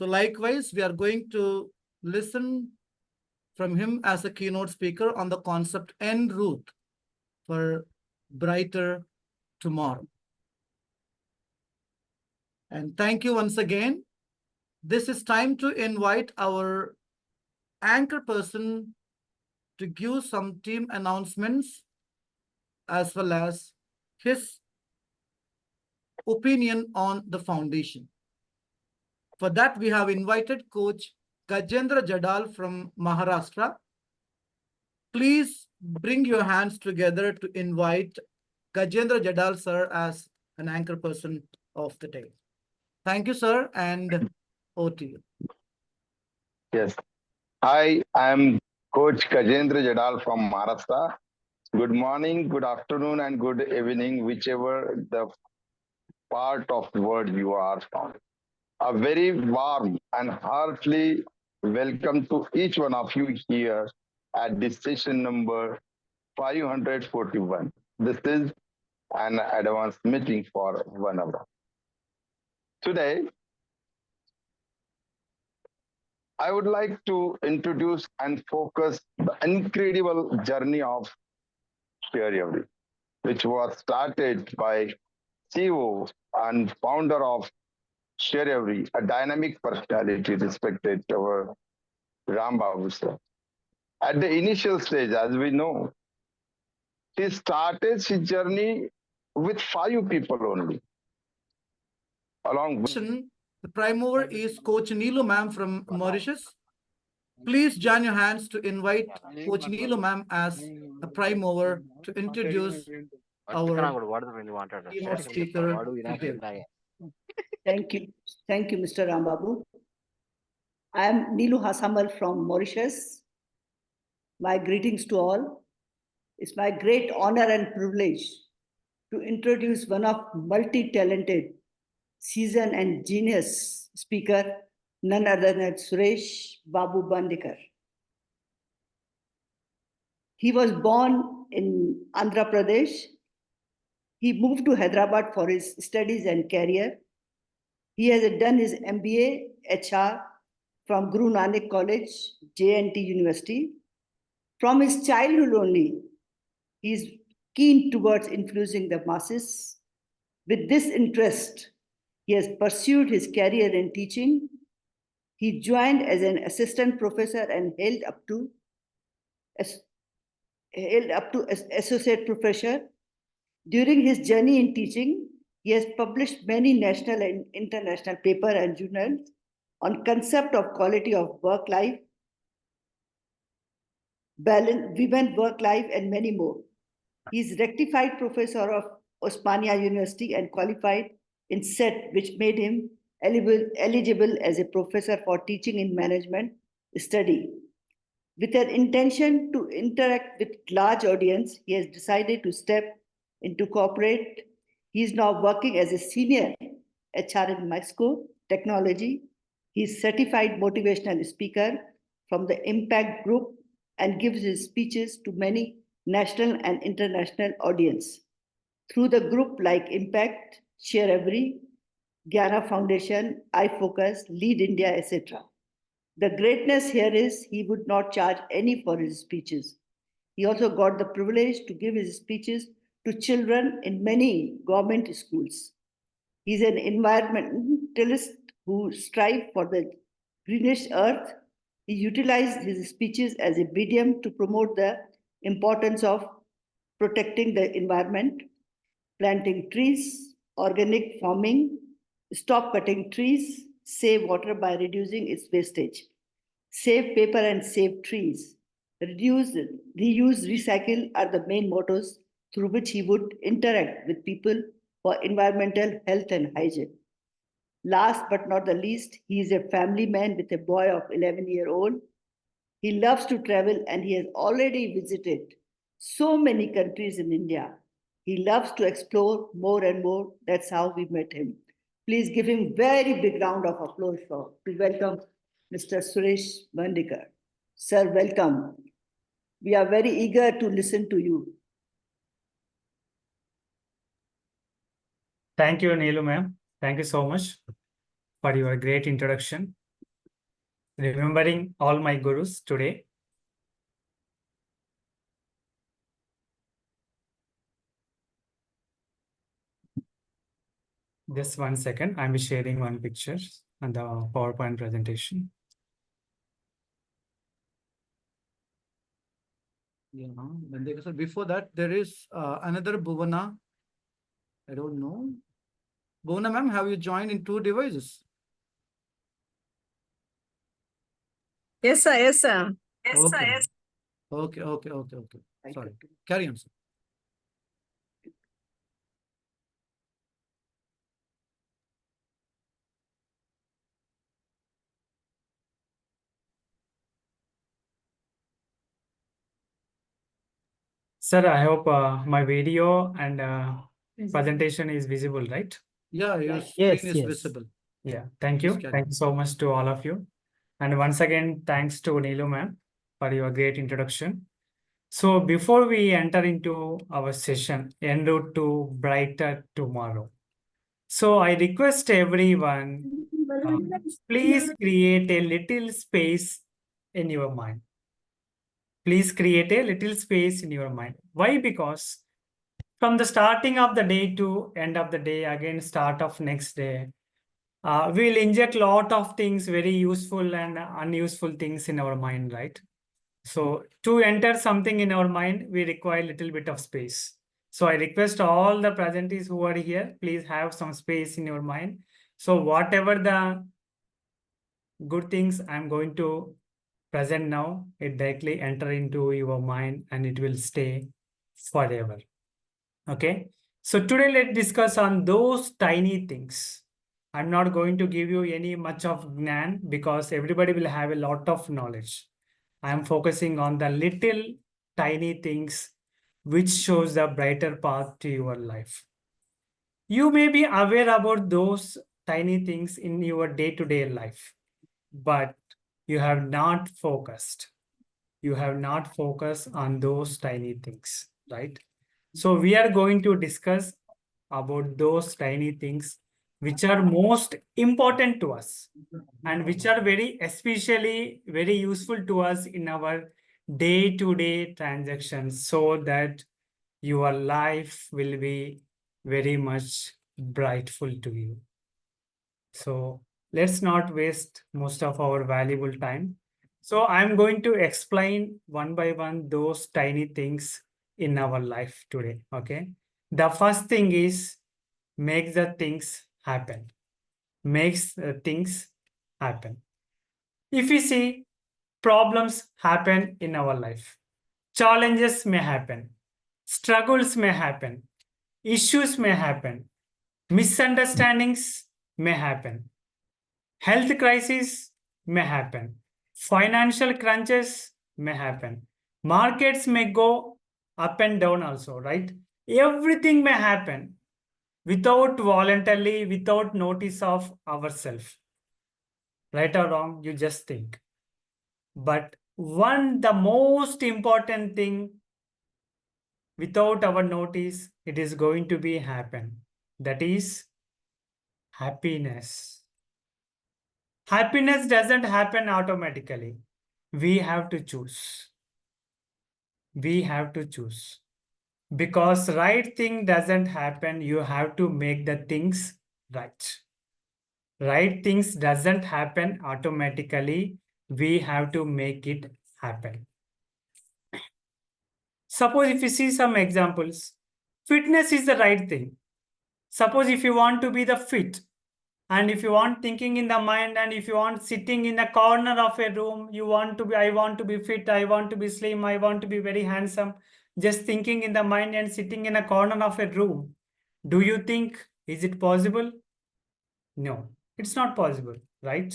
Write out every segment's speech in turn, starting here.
So likewise, we are going to listen from him as a keynote speaker on the concept Enroute for brighter tomorrow. And thank you once again. This is time to invite our anchor person to give some team announcements as well as his opinion on the foundation. For that, we have invited Coach Gajendra Jadal from Maharashtra. Please bring your hands together to invite Gajendra Jadal, sir, as an anchor person of the day. Thank you, sir, and over to you. Yes. Hi, I'm Coach Gajendra Jadal from Maharashtra. Good morning, good afternoon, and good evening, whichever the part of the world you are from. A very warm and heartily welcome to each one of you here at this session number 541. This is an advanced meeting for 1 hour. Today, I would like to introduce and focus the incredible journey of Share, which was started by CEO and founder of Share, a dynamic personality respected our Ram Babu sir. At the initial stage, as we know, he started his journey with 5 people only. Along with the prime mover is Coach Neelu ma'am from Mauritius. Please join your hands to invite Coach Neelu ma'am as a prime mover to introduce our keynote speaker today. Thank you. Thank you, Mr. Rambabu. I am Neelu Hasamal from Mauritius. My greetings to all. It's my great honor and privilege to introduce one of multi-talented, seasoned and genius speaker, none other than Suresh Babu Bandekar. He was born in Andhra Pradesh. He moved to Hyderabad for his studies and career. He has done his MBA HR from Guru Nanak College, JNT University. From his childhood only, he is keen towards influencing the masses. With this interest, he has pursued his career in teaching. He joined as an assistant professor and held up to associate professor. During his journey in teaching, he has published many national and international papers and journals on concept of quality of work-life, balance, women work-life, and many more. He is rectified professor of Osmania University and qualified in SET, which made him eligible as a professor for teaching in management study. With an intention to interact with large audience, he has decided to step into corporate. He is now working as a senior HR in Mexico Technology. He is certified motivational speaker from the Impact Group and gives his speeches to many national and international audience. Through the group like Impact, Share Every, Gyana Foundation, iFocus, Lead India, etc. The greatness here is he would not charge any for his speeches. He also got the privilege to give his speeches to children in many government schools. He's an environmentalist who strives for the greenish earth. He utilized his speeches as a medium to promote the importance of protecting the environment, planting trees, organic farming, stop cutting trees, save water by reducing its wastage, save paper and save trees, reduce, reuse, recycle are the main mottos through which he would interact with people for environmental health and hygiene. Last but not the least, he is a family man with a boy of 11-year-old. He loves to travel and he has already visited so many countries in India. He loves to explore more and more. That's how we met him. Please give him very big round of applause to welcome Mr. Suresh Bandekar. Sir, welcome. We are very eager to listen to you. Thank you, Neelu ma'am. Thank you so much for your great introduction. remembering all my gurus today. Just 1 second. I'm sharing one picture on the PowerPoint presentation. Yeah, sir. Before that, there is another Bhuvana. I don't know. Bhuvana ma'am, have you joined in 2 devices? Yes, sir. Yes, sir. Okay. Okay. Sorry. Carry on, sir. Sir, I hope my video and presentation is visible, right? Yeah, your Right. screen Yes, is yes. visible. Yeah, thank Please you. carry Thank you so much to all of you. And once again, thanks to Neelu ma'am for your great introduction. So before we enter into our session, en route to brighter tomorrow. So I request everyone, please create a little space in your mind. Please create a little space in your mind. Why? Because from the starting of the day to end of the day, again, start of next day, we'll inject lot of things, very useful and unuseful things in our mind, right? So to enter something in our mind, we require a little bit of space. So I request all the presentees who are here, please have some space in your mind. So whatever the good things I'm going to present now, it directly enter into your mind and it will stay forever. Okay. So today let's discuss on those tiny things. I'm not going to give you any much of gnan because everybody will have a lot of knowledge. I am focusing on the little tiny things which shows the brighter path to your life. You may be aware about those tiny things in your day-to-day life, but you have not focused. You have not focused on those tiny things, right? So we are going to discuss about those tiny things which are most important to us and which are very especially very useful to us in our day-to-day transactions so that your life will be very much brightful to you. So let's not waste most of our valuable time. So I'm going to explain one by one those tiny things in our life today. Okay. The first thing is make the things happen. Makes the things happen. If we see problems happen in our life, challenges may happen, struggles may happen, issues may happen, misunderstandings may happen. Health crisis may happen. Financial crunches may happen. Markets may go up and down also, right? Everything may happen without voluntarily, without notice of ourselves. Right or wrong, you just think. But the most important thing, without our notice, it is going to be happen. That is happiness. Happiness doesn't happen automatically. We have to choose. We have to choose. Because right thing doesn't happen, you have to make the things right. Right things doesn't happen automatically. We have to make it happen. Suppose if you see some examples, fitness is the right thing. Suppose if you want to be the fit, and if you want thinking in the mind, and if you want sitting in a corner of a room, you want to be, I want to be fit, I want to be slim, I want to be very handsome, just thinking in the mind and sitting in a corner of a room. Do you think, is it possible? No, it's not possible, right?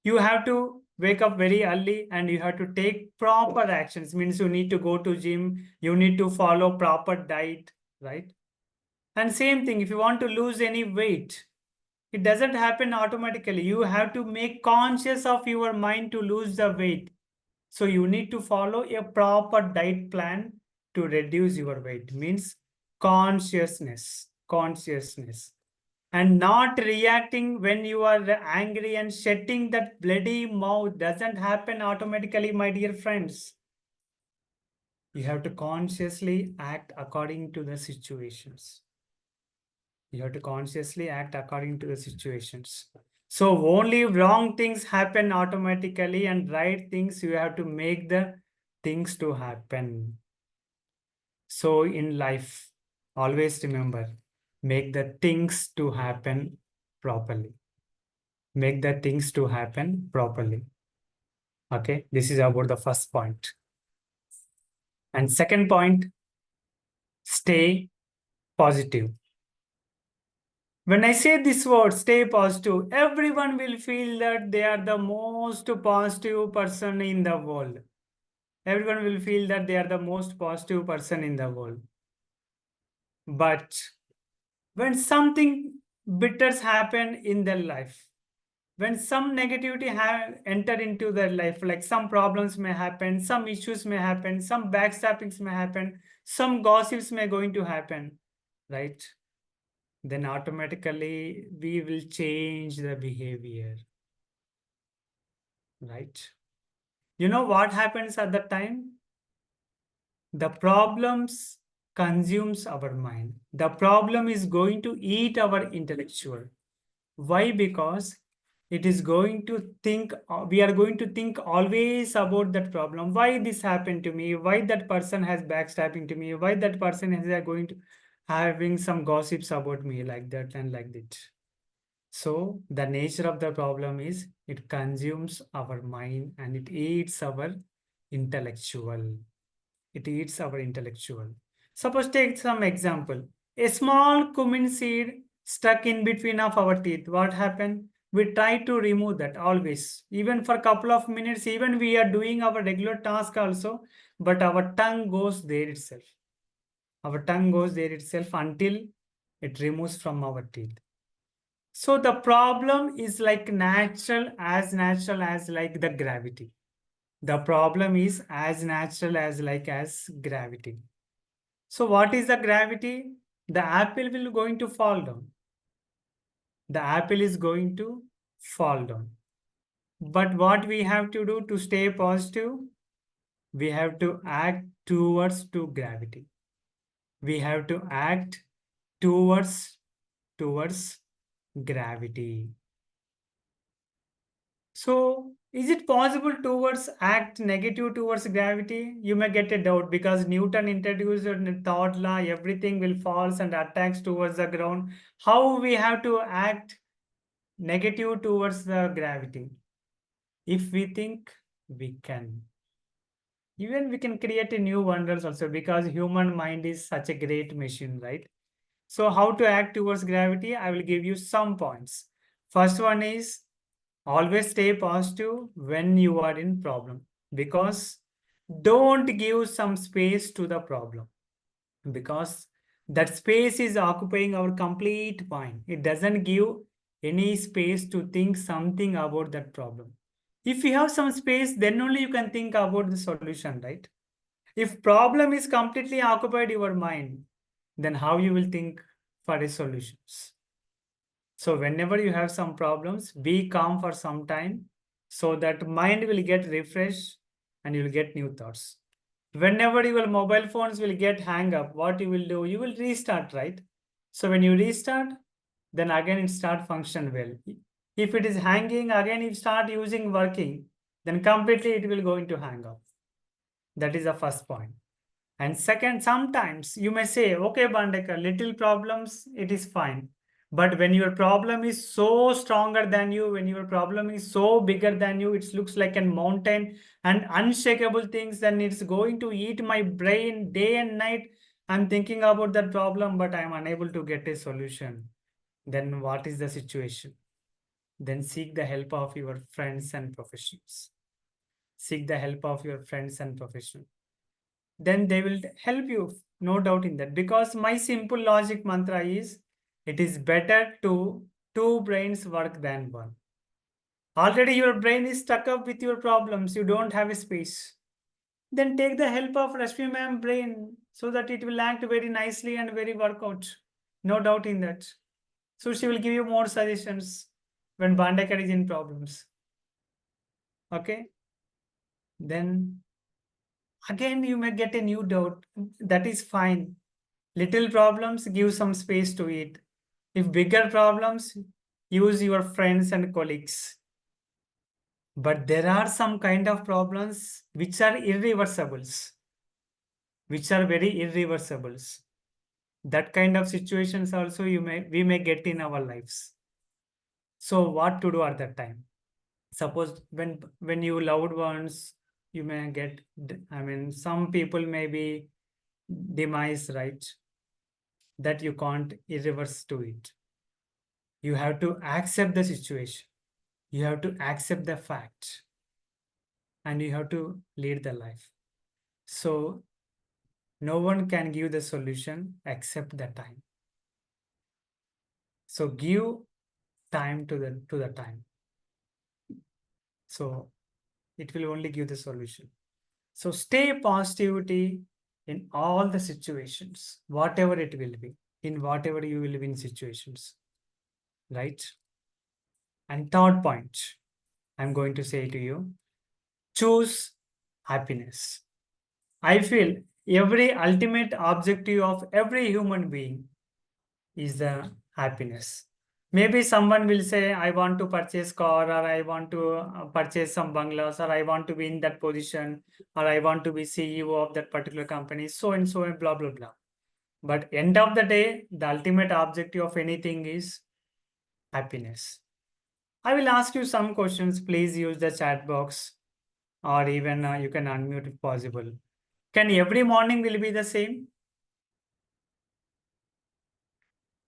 You have to wake up very early and you have to take proper actions. Means you need to go to gym, you need to follow proper diet, right? And same thing, if you want to lose any weight, it doesn't happen automatically. You have to make conscious of your mind to lose the weight. So you need to follow a proper diet plan to reduce your weight. Means consciousness. And not reacting when you are angry and shutting that bloody mouth doesn't happen automatically, my dear friends. You have to consciously act according to the situations. You have to consciously act according to the situations. So only wrong things happen automatically, and right things you have to make the things to happen. So in life, always remember, make the things to happen properly. Make the things to happen properly. Okay, this is about the first point. And second point, stay positive. When I say this word, stay positive, everyone will feel that they are the most positive person in the world. Everyone will feel that they are the most positive person in the world. But when something bitters happen in their life, when some negativity have entered into their life, like some problems may happen, some issues may happen, some backstabbings may happen, some gossips may going to happen, right? Then automatically we will change the behavior, right? You know what happens at that time? The problems consumes our mind. The problem is going to eat our intellectual. Why? Because it is going to think, we are going to think always about that problem. Why this happened to me? Why that person has backstabbing to me? Why that person is going to having some gossips about me, like that and like that. So the nature of the problem is it consumes our mind and it eats our intellectual. It eats our intellectual. Suppose take some example. A small cumin seed stuck in between of our teeth. What happened? We try to remove that always. Even for a couple of minutes, even we are doing our regular task also, but our tongue goes there itself. Our tongue goes there itself until it removes from our teeth. So the problem is like natural as like the gravity. The problem is as natural as gravity. So what is the gravity? The apple will going to fall down. The apple is going to fall down. But what we have to do to stay positive? We have to act towards to gravity. We have to act towards gravity. So is it possible towards act negative towards gravity? You may get a doubt because Newton introduced a thought law, everything will falls and attacks towards the ground. How we have to act negative towards the gravity? If we think, we can. Even we can create a new wonders also because human mind is such a great machine, right? So how to act towards gravity? I will give you some points. First one is always stay positive when you are in problem, because don't give some space to the problem, because that space is occupying our complete mind. It doesn't give any space to think something about that problem. If you have some space, then only you can think about the solution, right? If problem is completely occupied your mind, then how you will think for a solutions? So whenever you have some problems, be calm for some time so that mind will get refreshed and you will get new thoughts. Whenever your mobile phones will get hang up, what you will do? You will restart, right? So when you restart, then again it start function well. If it is hanging, again you start using working, then completely it will going to hang up. That is the first point. And second, sometimes you may say, okay, Bandekar, little problems, it is fine. But when your problem is so stronger than you, when your problem is so bigger than you, it looks like a mountain and unshakable things, then it's going to eat my brain day and night. I'm thinking about that problem, but I'm unable to get a solution. Then what is the situation? Then seek the help of your friends and professionals. Seek the help of your friends and professionals. Then they will help you, no doubt in that. Because my simple logic mantra is, it is better to two brains work than one. Already your brain is stuck up with your problems. You don't have a space. Then take the help of Rashmi ma'am brain so that it will act very nicely and very workout. No doubt in that. So she will give you more suggestions when Bandekar is in problems. Okay. Then again, you may get a new doubt. That is fine. Little problems, give some space to it. If bigger problems, use your friends and colleagues. But there are some kind of problems which are irreversibles, which are very irreversibles. That kind of situations also we may get in our lives. So what to do at that time? Suppose when you loved ones, you may get, I mean, some people may be demise, right? That you can't irreverse to it. You have to accept the situation. You have to accept the fact. And you have to lead the life. So no one can give the solution except the time. So give time to the time. So it will only give the solution. So stay positivity in all the situations, whatever it will be, in whatever you will be in situations, right? And third point, I'm going to say to you, choose happiness. I feel every ultimate objective of every human being is the happiness. Maybe someone will say, I want to purchase car, or I want to purchase some bungalows, or I want to be in that position, or I want to be CEO of that particular company, so and so and blah, blah, blah. But end of the day, the ultimate objective of anything is happiness. I will ask you some questions. Please use the chat box, or even you can unmute if possible. Can every morning will be the same?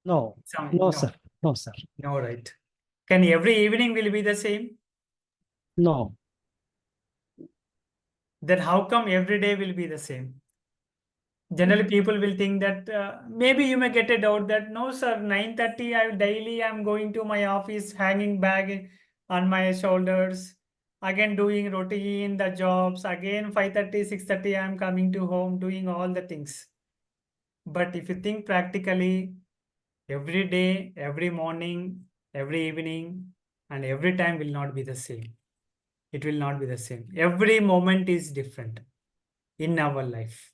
No, No, sir. No, sir. no, right. Can every evening will be the same? No. Then how come every day will be the same? Generally, people will think that maybe you may get a doubt that no, sir, 9:30 I'm going to my office, hanging bag on my shoulders, again doing routine, the jobs, again 5:30, 6:30 I'm coming to home, doing all the things. But if you think practically, every day, every morning, every evening, and every time will not be the same. It will not be the same. Every moment is different in our life.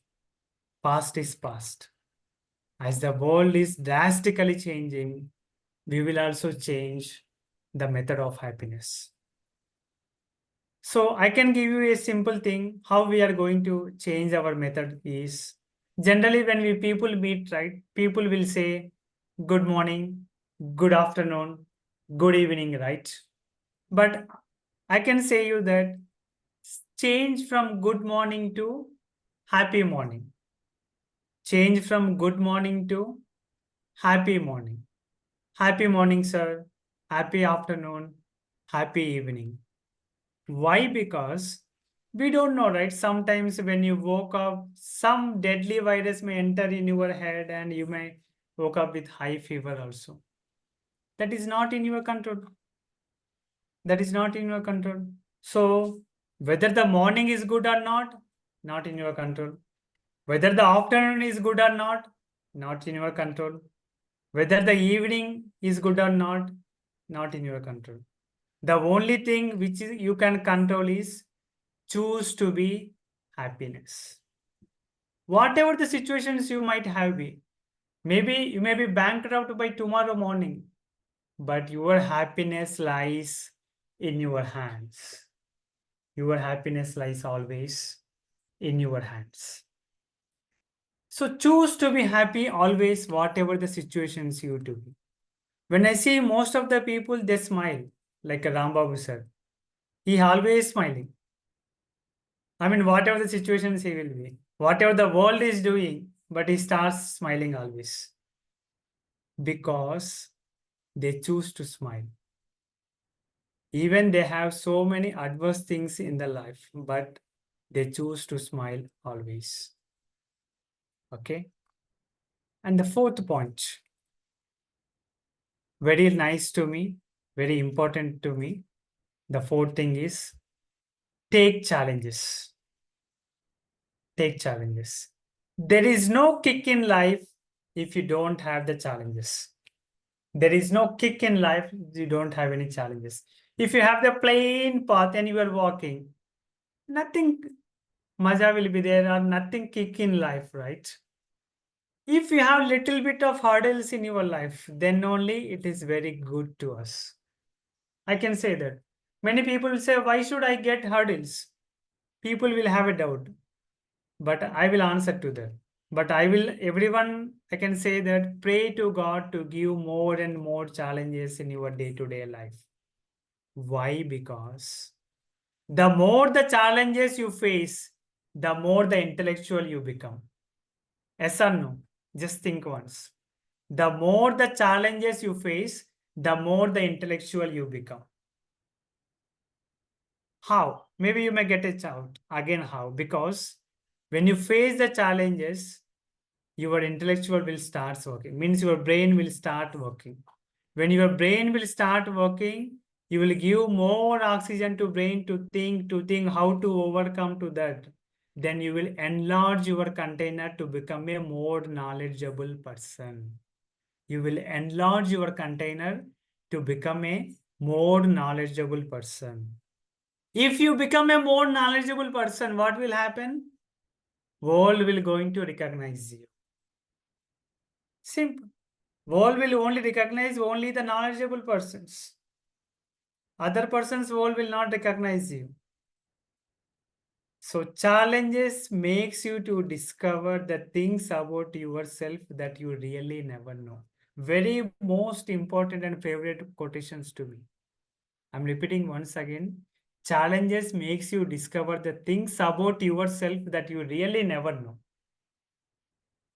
Past is past. As the world is drastically changing, we will also change the method of happiness. So I can give you a simple thing. How we are going to change our method is, generally when we people meet, right, people will say good morning, good afternoon, good evening, right? But I can say you that change from good morning to happy morning. Change from good morning to happy morning. Happy morning, sir. Happy afternoon. Happy evening. Why? Because we don't know, right? Sometimes when you woke up, some deadly virus may enter in your head and you may woke up with high fever also. That is not in your control. That is not in your control. So whether the morning is good or not in your control. Whether the afternoon is good or not in your control. Whether the evening is good or not in your control. The only thing which you can control is choose to be happiness. Whatever the situations you might have been, maybe you may be bankrupt by tomorrow morning, but your happiness lies in your hands. Your happiness lies always in your hands. So choose to be happy always, whatever the situations you do. When I see most of the people, they smile, like Rambabu sir. He always smiling. I mean, whatever the situations he will be, whatever the world is doing, but he starts smiling always. Because they choose to smile. Even they have so many adverse things in their life, but they choose to smile always. Okay. And the fourth point, very nice to me, very important to me. The fourth thing is take challenges. Take challenges. There is no kick in life if you don't have the challenges. There is no kick in life, you don't have any challenges. If you have the plain path and you are walking, nothing maja will be there or nothing kick in life, right? If you have little bit of hurdles in your life, then only it is very good to us. I can say that. Many people will say, why should I get hurdles? People will have a doubt, but I will answer to that. But everyone, I can say that pray to God to give more and more challenges in your day-to-day life. Why? Because the more the challenges you face, the more the intellectual you become. Yes or no? Just think once. The more the challenges you face, the more the intellectual you become. How? Maybe you may get a doubt. Again, how? Because when you face the challenges, your intellectual will start working. Means your brain will start working. When your brain will start working, you will give more oxygen to brain to think how to overcome to that. Then you will enlarge your container to become a more knowledgeable person. You will enlarge your container to become a more knowledgeable person. If you become a more knowledgeable person, what will happen? World will going to recognize you. Simple. World will only recognize only the knowledgeable persons. Other persons world will not recognize you. So challenges makes you to discover the things about yourself that you really never know. Very most important and favorite quotations to me. I'm repeating once again. Challenges makes you discover the things about yourself that you really never know.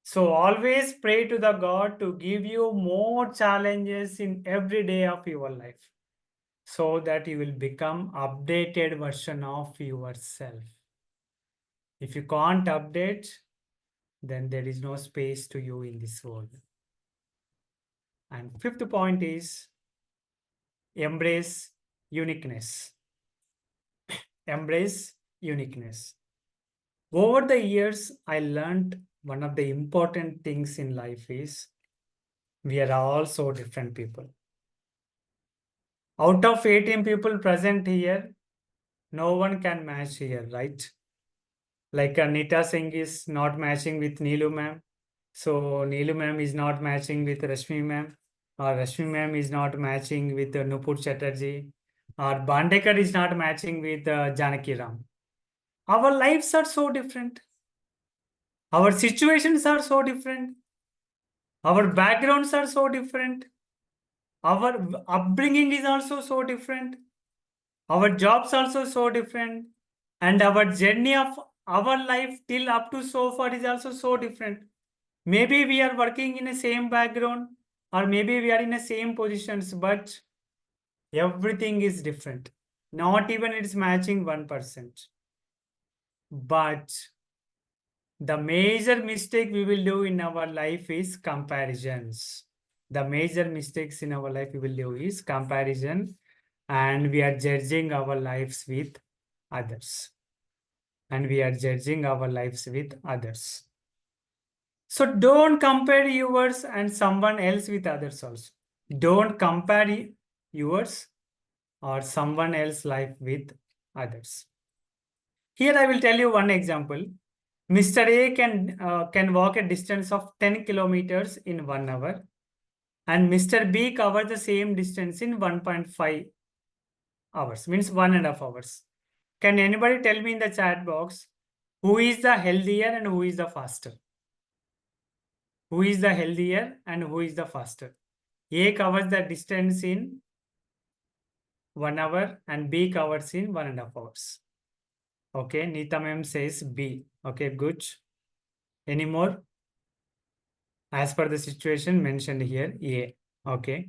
So always pray to the God to give you more challenges in every day of your life, so that you will become updated version of yourself. If you can't update, then there is no space to you in this world. And fifth point is embrace uniqueness. Embrace uniqueness. Over the years, I learned one of the important things in life is we are all so different people. Out of 18 people present here, no one can match here, right? Like Anita Singh is not matching with Neelu ma'am. So Neelu ma'am is not matching with Rashmi ma'am. Or Rashmi ma'am is not matching with Nupur Chatterjee. Or Bandekar is not matching with Janaki Ram. Our lives are so different. Our situations are so different. Our backgrounds are so different. Our upbringing is also so different. Our jobs also so different. And our journey of our life till up to so far is also so different. Maybe we are working in the same background, or maybe we are in the same positions, but everything is different. Not even it's matching 1%. But the major mistake we will do in our life is comparisons. The major mistakes in our life we will do is comparison, and we are judging our lives with others. And we are judging our lives with others. So don't compare yours and someone else with others also. Don't compare yours or someone else's life with others. Here I will tell you one example. Mr. A can walk a distance of 10 kilometers in 1 hour, and Mr. B covers the same distance in 1.5 hours, means 1.5 hours. Can anybody tell me in the chat box who is the healthier and who is the faster? Who is the healthier and who is the faster? A covers the distance in 1 hour and B covers in 1.5 hours. Okay, Neeta ma'am says B. Okay, good. Any more? As per the situation mentioned here, A. Okay.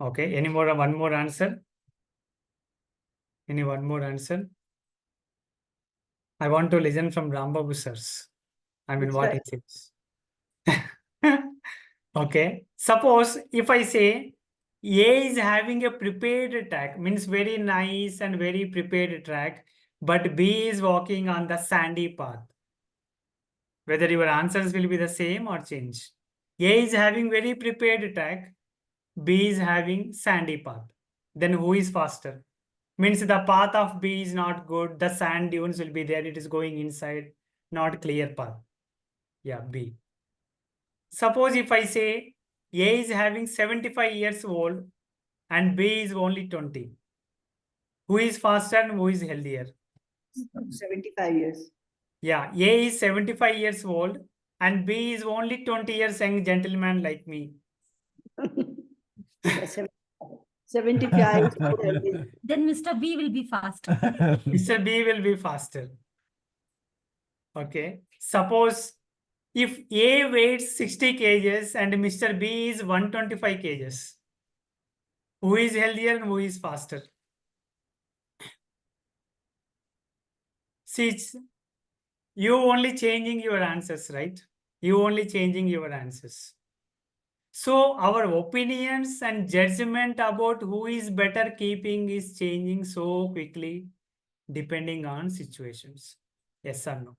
Okay, any more? One more answer? Any one more answer? I want to listen from Rambabu sirs. I mean, That's what right. he says. Okay, suppose if I say A is having a prepared track, means very nice and very prepared track, but B is walking on the sandy path. Whether your answers will be the same or change. A is having very prepared track, B is having sandy path. Then who is faster? Means the path of B is not good, the sand dunes will be there, it is going inside, not clear path. Yeah, B. Suppose if I say A is having 75 years old and B is only 20. Who is faster and who is healthier? 75 years. Yeah, A is 75 years old and B is only 20 years young gentleman like me. Yeah, 75 is more healthy. Then Mr. B will be fast. Mr. B will be faster. Okay. Suppose if A weighs 60 kgs and Mr. B is 125 kgs, who is healthier and who is faster? See, you only changing your answers, right? You only changing your answers. So our opinions and judgment about who is better keeping is changing so quickly depending on situations. Yes or no?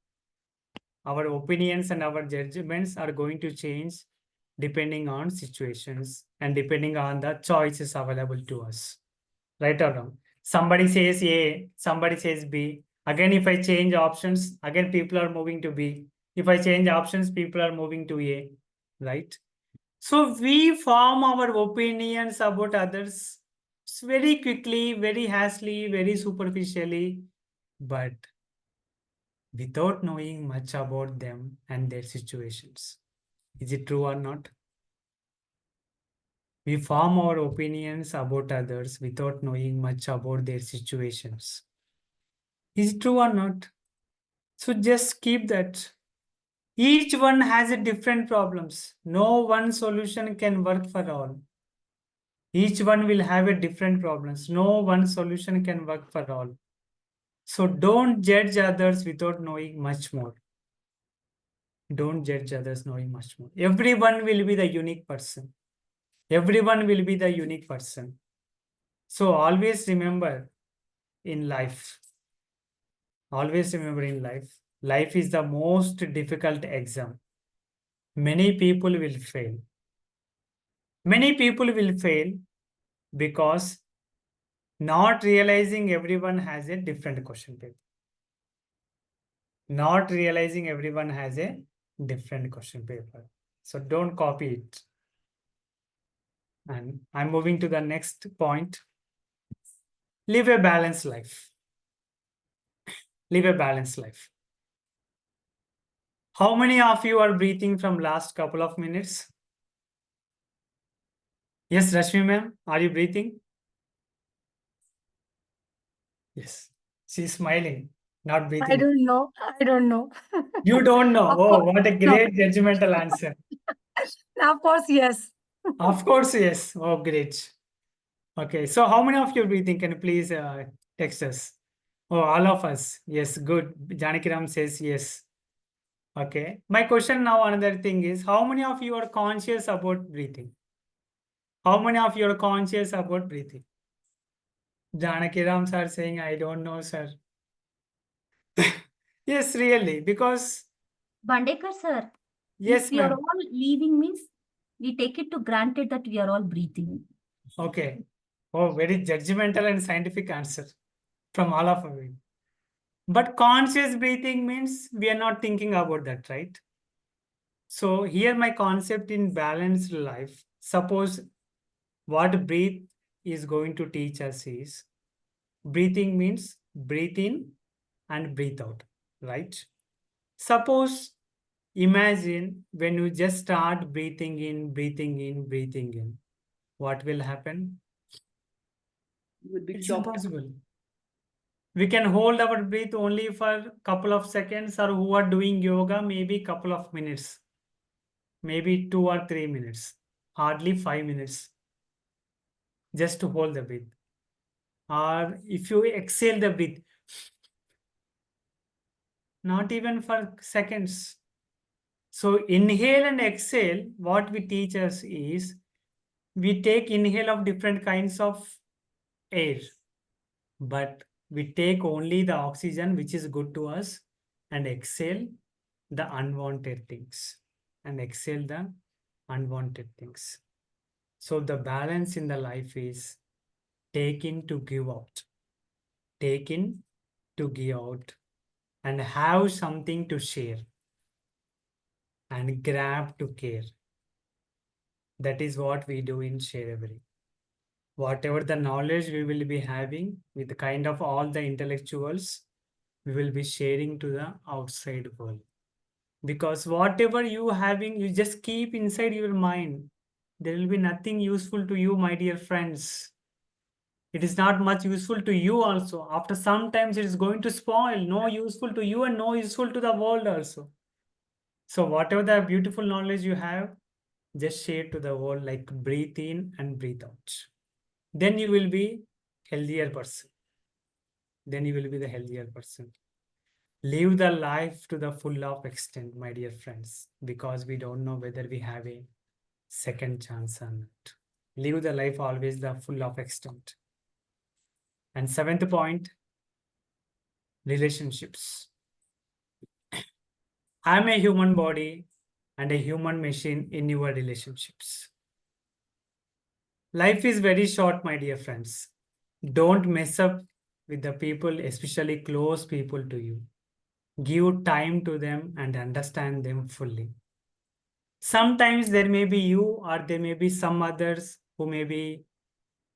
Our opinions and our judgments are going to change depending on situations and depending on the choices available to us. Right or wrong? Somebody says A, somebody says B. Again, if I change options, again, people are moving to B. If I change options, people are moving to A, right? So we form our opinions about others very quickly, very hastily, very superficially, but without knowing much about them and their situations. Is it true or not? We form our opinions about others without knowing much about their situations. Is it true or not? So just keep that. Each one has a different problems. No one solution can work for all. Each one will have a different problems. No one solution can work for all. So don't judge others without knowing much more. Don't judge others knowing much more. Everyone will be the unique person. Everyone will be the unique person. So always remember in life, life is the most difficult exam. Many people will fail. Many people will fail because not realizing everyone has a different question paper. Not realizing everyone has a different question paper. So don't copy it. And I'm moving to the next point. Live a balanced life. Live a balanced life. How many of you are breathing from last couple of minutes? Yes, Rashmi ma'am, are you breathing? Yes, she's smiling, not breathing. I don't know. I don't know. You don't know. Of Oh, course, what a no. great judgmental answer. Of course, yes. Of course, yes. Oh, great. Okay, so how many of you are breathing? Can you please text us? Oh, all of us. Yes, good. Janakiram says yes. Okay. My question now, another thing is, how many of you are conscious about breathing? How many of you are conscious about breathing? Janakiram sir saying, I don't know, sir. Yes, really, because Bandekar sir, yes, if we are ma'am. all leaving means we take it to granted that we are all breathing. Okay. Oh, very judgmental and scientific answer from all of you. But conscious breathing means we are not thinking about that, right? So here my concept in balanced life, suppose what breathe is going to teach us is breathing means breathe in and breathe out, right? Suppose imagine when you just start breathing in, breathing in, breathing in, what will happen? You would be It's choked. impossible. We can hold our breath only for a couple of seconds, or who are doing yoga, maybe couple of minutes, maybe 2 or 3 minutes, hardly 5 minutes, just to hold the breath. Or if you exhale the breath, not even for seconds. So inhale and exhale, what we teach us is, we take inhale of different kinds of air, but we take only the oxygen which is good to us and exhale the unwanted things and exhale the unwanted things. So the balance in the life is take in to give out. Take in to give out and have something to share and grab to care. That is what we do in Sharevery. Whatever the knowledge we will be having with the kind of all the intellectuals, we will be sharing to the outside world. Because whatever you having, you just keep inside your mind. There will be nothing useful to you, my dear friends. It is not much useful to you also. After sometimes it is going to spoil, no useful to you and no useful to the world also. So whatever the beautiful knowledge you have, just share to the world, like breathe in and breathe out. Then you will be healthier person. Then you will be the healthier person. Live the life to the full of extent, my dear friends, because we don't know whether we have a second chance or not. Live the life always the full of extent. And seventh point, relationships. I'm a human body and a human machine in your relationships. Life is very short, my dear friends. Don't mess up with the people, especially close people to you. Give time to them and understand them fully. Sometimes there may be you or there may be some others who may be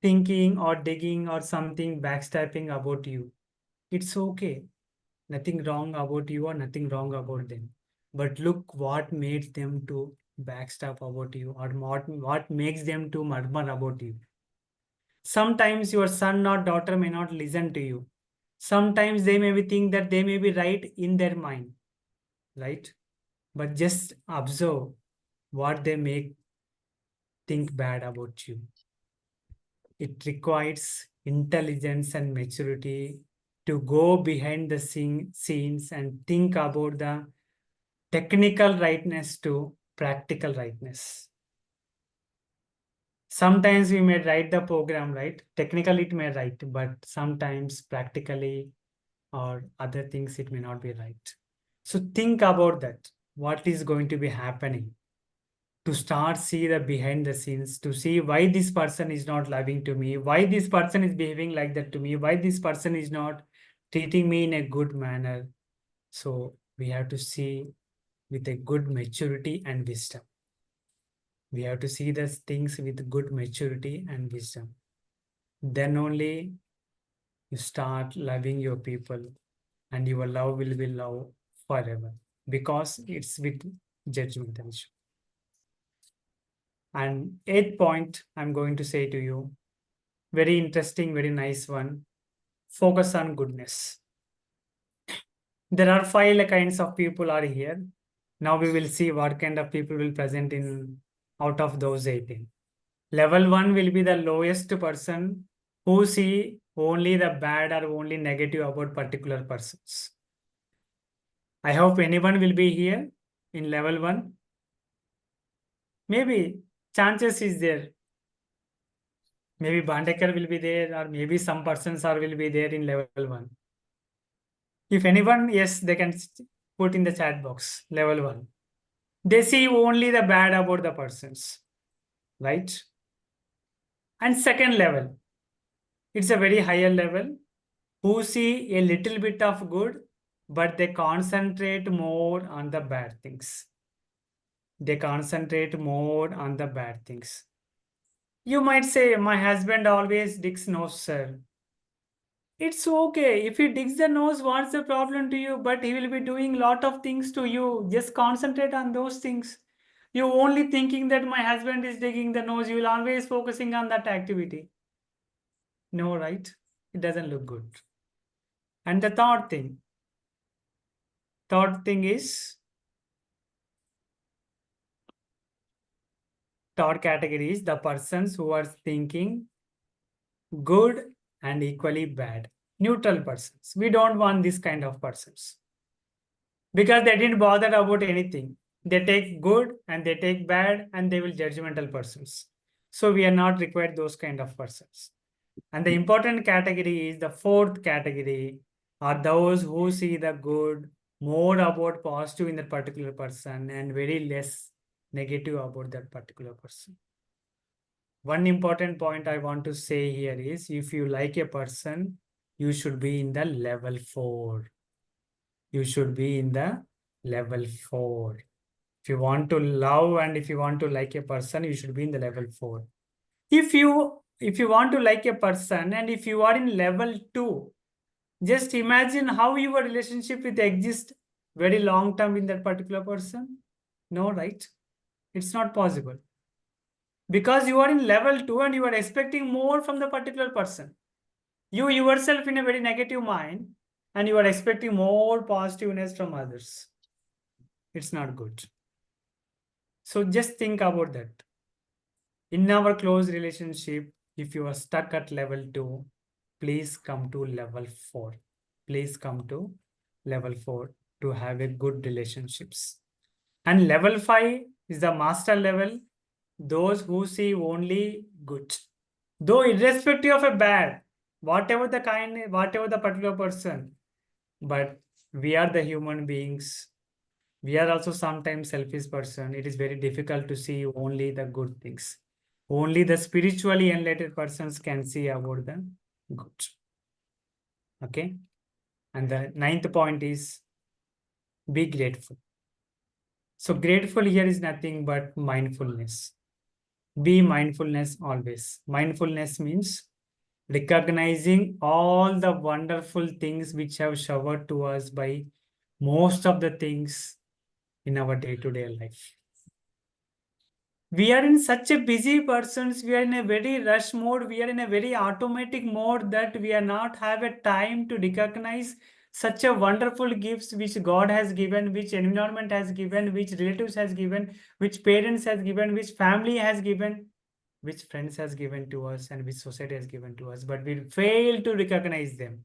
thinking or digging or something backstabbing about you. It's okay. Nothing wrong about you or nothing wrong about them. But look what made them to backstab about you or what makes them to murmur about you. Sometimes your son or daughter may not listen to you. Sometimes they may be think that they may be right in their mind, right? But just observe what they make think bad about you. It requires intelligence and maturity to go behind the scenes and think about the technical rightness to practical rightness. Sometimes we may write the program right, technically it may right, but sometimes practically or other things it may not be right. So think about that, what is going to be happening, to start see the behind the scenes, to see why this person is not loving to me, why this person is behaving like that to me, why this person is not treating me in a good manner. So we have to see with a good maturity and wisdom. We have to see these things with good maturity and wisdom. Then only you start loving your people and your love will be love forever, because it's with judgment issue. And eighth point, I'm going to say to you, very interesting, very nice one. Focus on goodness. There are 5 kinds of people are here. Now we will see what kind of people will present in out of those 18. Level 1 will be the lowest person who see only the bad or only negative about particular persons. I hope anyone will be here in level 1. Maybe chances is there. Maybe Bandekar will be there, or maybe some persons are will be there in level 1. If anyone, yes, they can put in the chat box, level 1. They see only the bad about the persons, right? And second level, it's a very higher level, who see a little bit of good, but they concentrate more on the bad things. They concentrate more on the bad things. You might say, my husband always digs nose, sir. It's okay. If he digs the nose, what's the problem to you? But he will be doing lot of things to you. Just concentrate on those things. You only thinking that my husband is digging the nose. You will always focusing on that activity. No, right? It doesn't look good. And the third thing is, third category is the persons who are thinking good and equally bad. Neutral persons. We don't want this kind of persons, because they didn't bother about anything. They take good and they take bad and they will judgmental persons. So we are not required those kind of persons. And the important category is the fourth category, are those who see the good more about positive in that particular person and very less negative about that particular person. One important point I want to say here is, if you like a person, you should be in the level 4. You should be in the level 4. If you want to love and if you want to like a person, you should be in the level 4. If you want to like a person and if you are in level 2, just imagine how your relationship will exist very long term in that particular person. No, right? It's not possible. Because you are in level 2 and you are expecting more from the particular person. You yourself in a very negative mind and you are expecting more positiveness from others. It's not good. So just think about that. In our close relationship, if you are stuck at level 2, please come to level 4. Please come to level 4 to have a good relationships. And level 5 is the master level, those who see only good. Though irrespective of a bad, whatever the kind, whatever the particular person, but we are the human beings. We are also sometimes selfish person. It is very difficult to see only the good things. Only the spiritually enlightened persons can see about the good. Okay. And the 9th point is be grateful. So grateful here is nothing but mindfulness. Be mindfulness always. Mindfulness means recognizing all the wonderful things which have showered to us by most of the things in our day-to-day life. We are in such a busy persons, we are in a very rush mode, we are in a very automatic mode that we are not have a time to recognize such a wonderful gifts which God has given, which environment has given, which relatives has given, which parents has given, which family has given, which friends has given to us, and which society has given to us, but we fail to recognize them.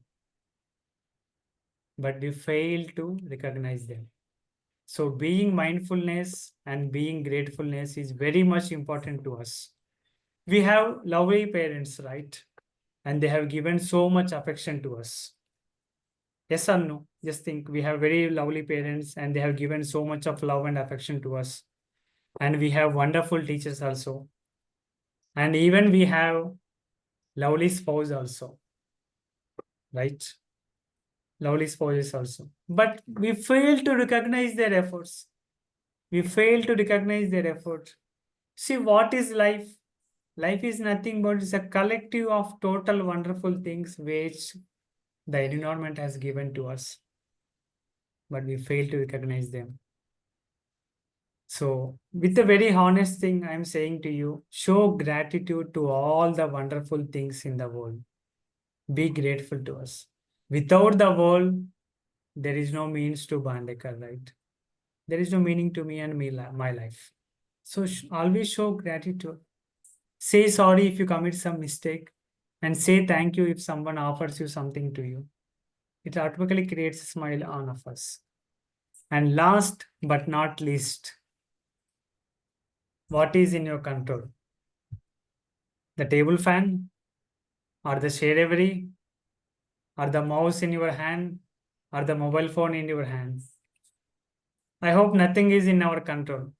So being mindfulness and being gratefulness is very much important to us. We have lovely parents, right? And they have given so much affection to us. Yes or no? Just think, we have very lovely parents and they have given so much of love and affection to us. And we have wonderful teachers also. And even we have lovely spouse also, right? Lovely spouses also. But we fail to recognize their efforts. See, what is life? Life is nothing but it's a collective of total wonderful things which the environment has given to us. But we fail to recognize them. So, with a very honest thing, I'm saying to you, show gratitude to all the wonderful things in the world. Be grateful to us. Without the world, there is no means to Bandekar, right? There is no meaning to me and my life. So always show gratitude. Say sorry if you commit some mistake and say thank you if someone offers you something to you. It automatically creates a smile on of us. And last but not least, what is in your control? The table fan or the share or the mouse in your hand or the mobile phone in your hand? I hope nothing is in our control.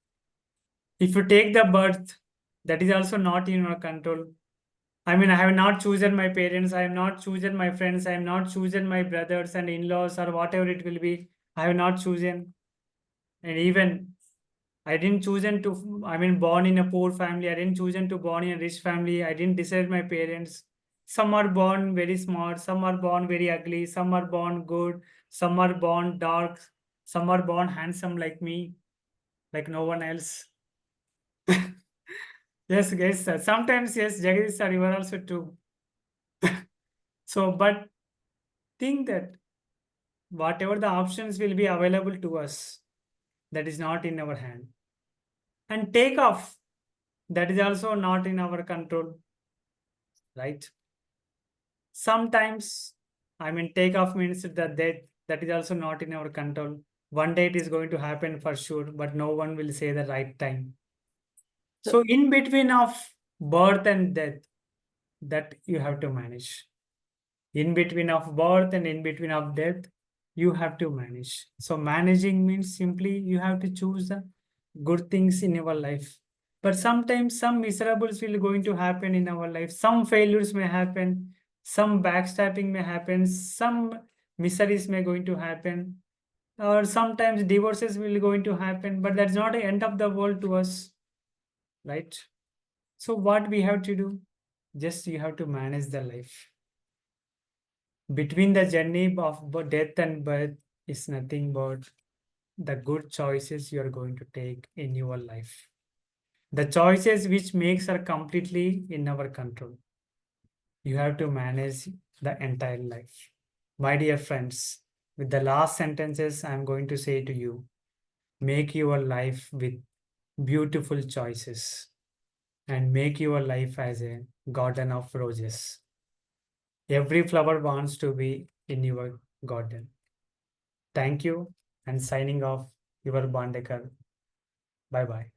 If you take the birth, that is also not in your control. I mean, I have not chosen my parents, I have not chosen my friends, I have not chosen my brothers and in-laws or whatever it will be. I have not chosen. And even I didn't chosen to, born in a poor family. I didn't chosen to born in a rich family. I didn't decide my parents. Some are born very smart, some are born very ugly, some are born good, some are born dark, some are born handsome like me, like no one else. Yes, guys, sometimes, yes, Jagadish sir, you are also too. So, but think that whatever the options will be available to us, that is not in our hand. And take off, that is also not in our control, right? Sometimes, take off means that that is also not in our control. One day it is going to happen for sure, but no one will say the right time. So in between of birth and death, that you have to manage. In between of birth and in between of death, you have to manage. So managing means simply you have to choose the good things in our life. But sometimes some miserables will going to happen in our life. Some failures may happen. Some backstabbing may happen. Some miseries may going to happen. Or sometimes divorces will going to happen. But that's not the end of the world to us, right? So what we have to do? Just you have to manage the life. Between the journey of death and birth is nothing but the good choices you are going to take in your life. The choices which makes are completely in our control. You have to manage the entire life. My dear friends, with the last sentences I'm going to say to you, make your life with beautiful choices and make your life as a garden of roses. Every flower wants to be in your garden. Thank you and signing off, your Bandekar. Bye-bye.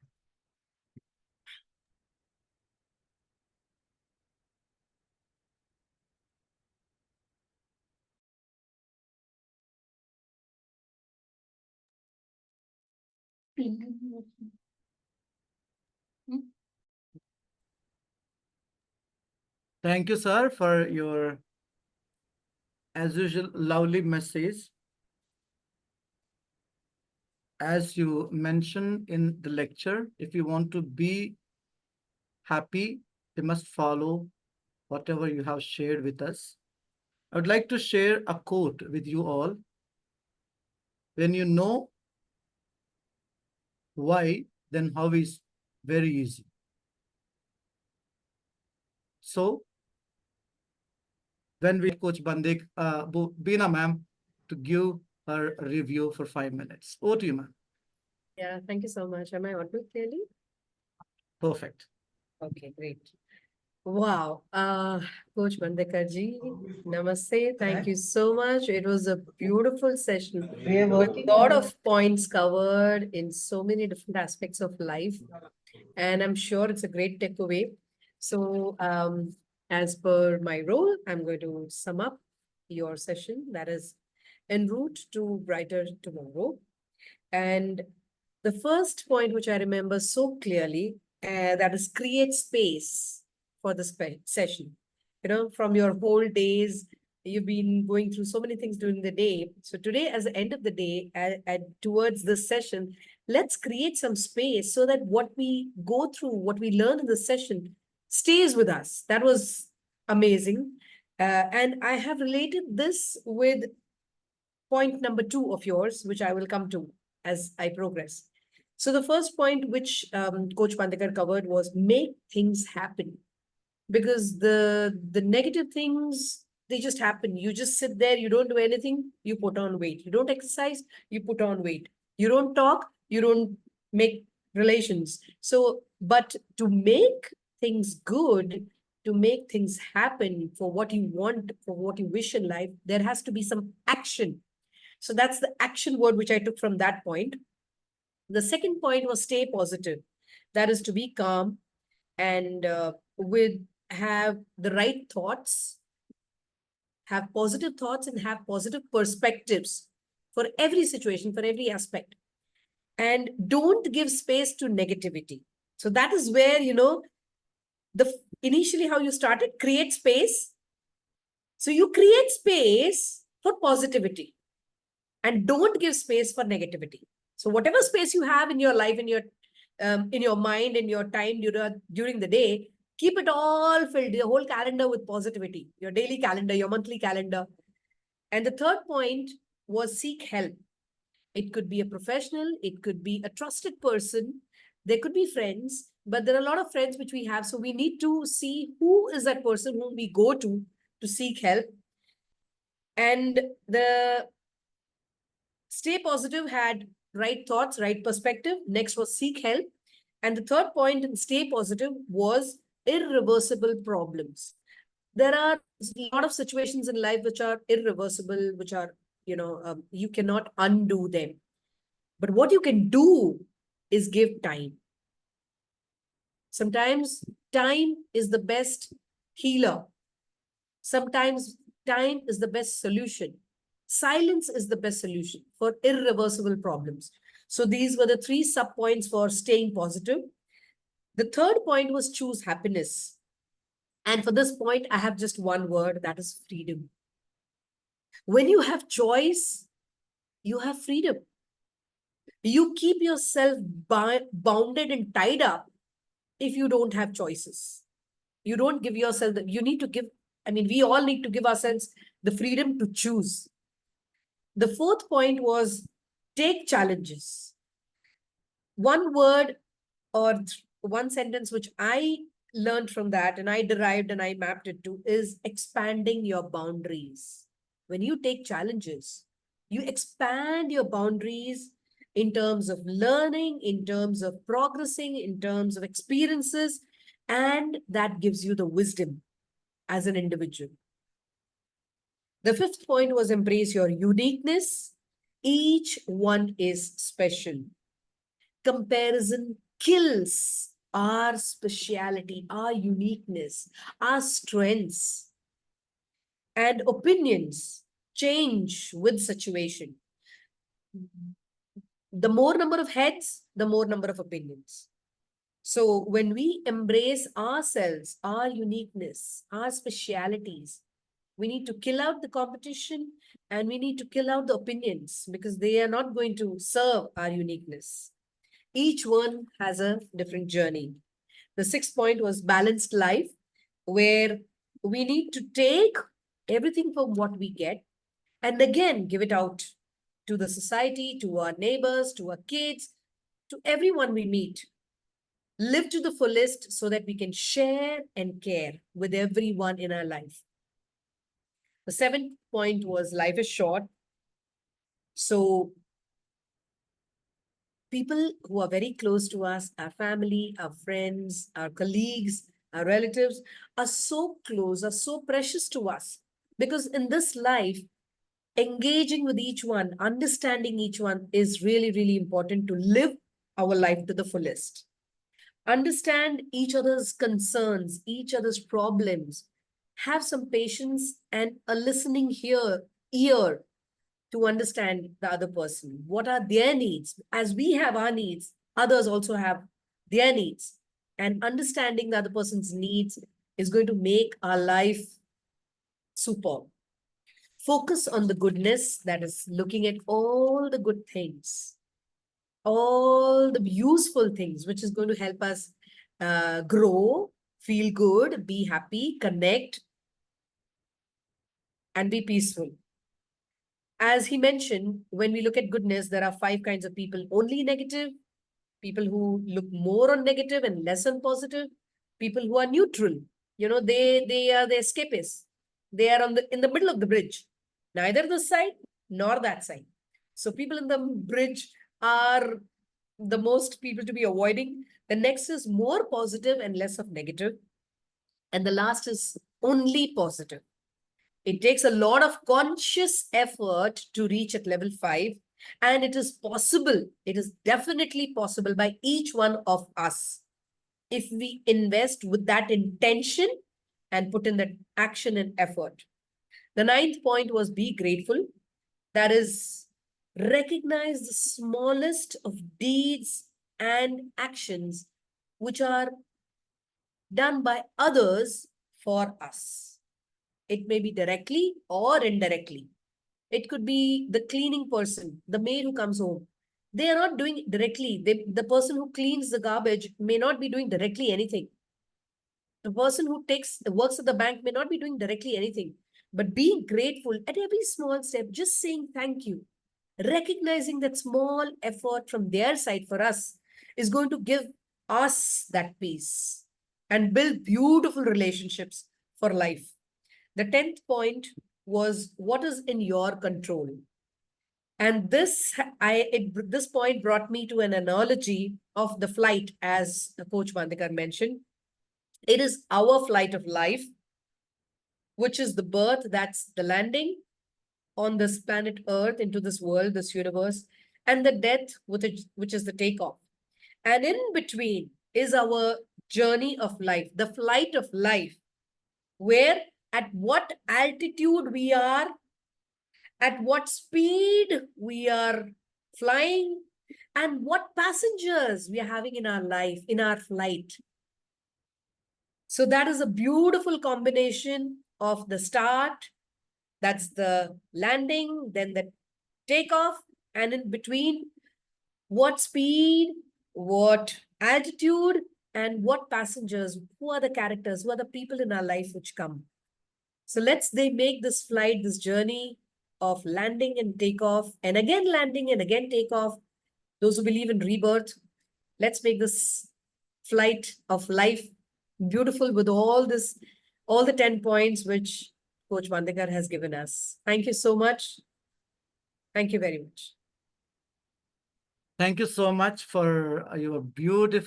Thank you, sir, for your, as usual, lovely message. As you mentioned in the lecture, if you want to be happy, you must follow whatever you have shared with us. I would like to share a quote with you all. When you know why, then how is very easy. So when we Coach Bandek, Beena ma'am, to give her review for 5 minutes. Over to you, ma'am. Yeah, thank you so much. Am I audible clearly? Perfect. Okay, great. Wow. Coach Bandekarji, namaste. Thank you so much. It was a beautiful session with a lot of points covered in so many different aspects of life. And I'm sure it's a great takeaway. So, as per my role, I'm going to sum up your session, that is en route to brighter tomorrow. And the first point, which I remember so clearly, that is create space for the session. You know, from your whole days, you've been going through so many things during the day. So today, as the end of the day, towards this session, let's create some space so that what we go through, what we learn in the session, stays with us. That was amazing. And I have related this with point number 2 of yours, which I will come to as I progress. So the first point which Coach Pandekar covered was make things happen, because the negative things, they just happen. You just sit there, you don't do anything, you put on weight. You don't exercise, you put on weight. You don't talk, you don't make relations. So, but to make things good, to make things happen for what you want, for what you wish in life, there has to be some action. So that's the action word which I took from that point. The second point was stay positive. That is to be calm and have the right thoughts, have positive thoughts, and have positive perspectives for every situation, for every aspect. And don't give space to negativity. So that is where, you know, initially how you started, create space. So you create space for positivity and don't give space for negativity. So whatever space you have in your life, in your mind, in your time during the day, keep it all filled, the whole calendar with positivity, your daily calendar, your monthly calendar. And the third point was seek help. It could be a professional, it could be a trusted person, there could be friends, but there are a lot of friends which we have. So we need to see who is that person whom we go to seek help. And the stay positive had right thoughts, right perspective. Next was seek help. And the third point in stay positive was irreversible problems. There are a lot of situations in life which are irreversible, which are, you cannot undo them. But what you can do is give time. Sometimes time is the best healer. Sometimes time is the best solution. Silence is the best solution for irreversible problems. So these were the 3 sub points for staying positive. The third point was choose happiness. And for this point, I have just one word, that is freedom. When you have choice, you have freedom. You keep yourself bounded and tied up if you don't have choices. You don't give yourself, you need to give, we all need to give ourselves the freedom to choose. The fourth point was take challenges. One word or one sentence which I learned from that and I derived and I mapped it to is expanding your boundaries. When you take challenges, you expand your boundaries in terms of learning, in terms of progressing, in terms of experiences, and that gives you the wisdom as an individual. The fifth point was embrace your uniqueness. Each one is special. Comparison kills our speciality, our uniqueness, our strengths, and opinions change with situation. The more number of heads, the more number of opinions. So when we embrace ourselves, our uniqueness, our specialities, we need to kill out the competition and we need to kill out the opinions because they are not going to serve our uniqueness. Each one has a different journey. The sixth point was balanced life, where we need to take everything from what we get and again give it out to the society, to our neighbors, to our kids, to everyone we meet. Live to the fullest so that we can share and care with everyone in our life. The seventh point was life is short. So people who are very close to us, our family, our friends, our colleagues, our relatives are so close, are so precious to us. Because in this life, engaging with each one, understanding each one is really, really important to live our life to the fullest. Understand each other's concerns, each other's problems, have some patience and a listening ear to understand the other person. What are their needs? As we have our needs, others also have their needs. And understanding the other person's needs is going to make our life superb. Focus on the goodness, that is looking at all the good things, all the useful things, which is going to help us grow, feel good, be happy, connect, and be peaceful. As he mentioned, when we look at goodness, there are 5 kinds of people: only negative, people who look more on negative and less on positive, people who are neutral. They are the escapists. They are in the middle of the bridge, neither this side nor that side. So people in the bridge are the most people to be avoiding. The next is more positive and less of negative. And the last is only positive. It takes a lot of conscious effort to reach at level 5. And it is possible, it is definitely possible by each one of us if we invest with that intention and put in that action and effort. The 9th point was be grateful. That is, recognize the smallest of deeds and actions which are done by others for us. It may be directly or indirectly. It could be the cleaning person, the maid who comes home. They are not doing it directly. The person who cleans the garbage may not be doing directly anything. The person who works at the bank may not be doing directly anything. But being grateful at every small step, just saying thank you, recognizing that small effort from their side for us is going to give us that peace and build beautiful relationships for life. The 10th point was what is in your control. And this point brought me to an analogy of the flight, as Coach Bandekar mentioned. It is our flight of life, which is the birth, that's the landing on this planet Earth into this world, this universe, and the death, which is the takeoff. And in between is our journey of life, the flight of life, where at what altitude we are, at what speed we are flying, and what passengers we are having in our life, in our flight. So that is a beautiful combination of the start, that's the landing, then the takeoff, and in between, what speed, what altitude, and what passengers, who are the characters, who are the people in our life which come. So they make this flight, this journey of landing and takeoff, and again landing and again takeoff. Those who believe in rebirth, let's make this flight of life beautiful with all the 10 points which Coach Vandekar has given us. Thank you so much. Thank you very much. Thank you so much for your beautiful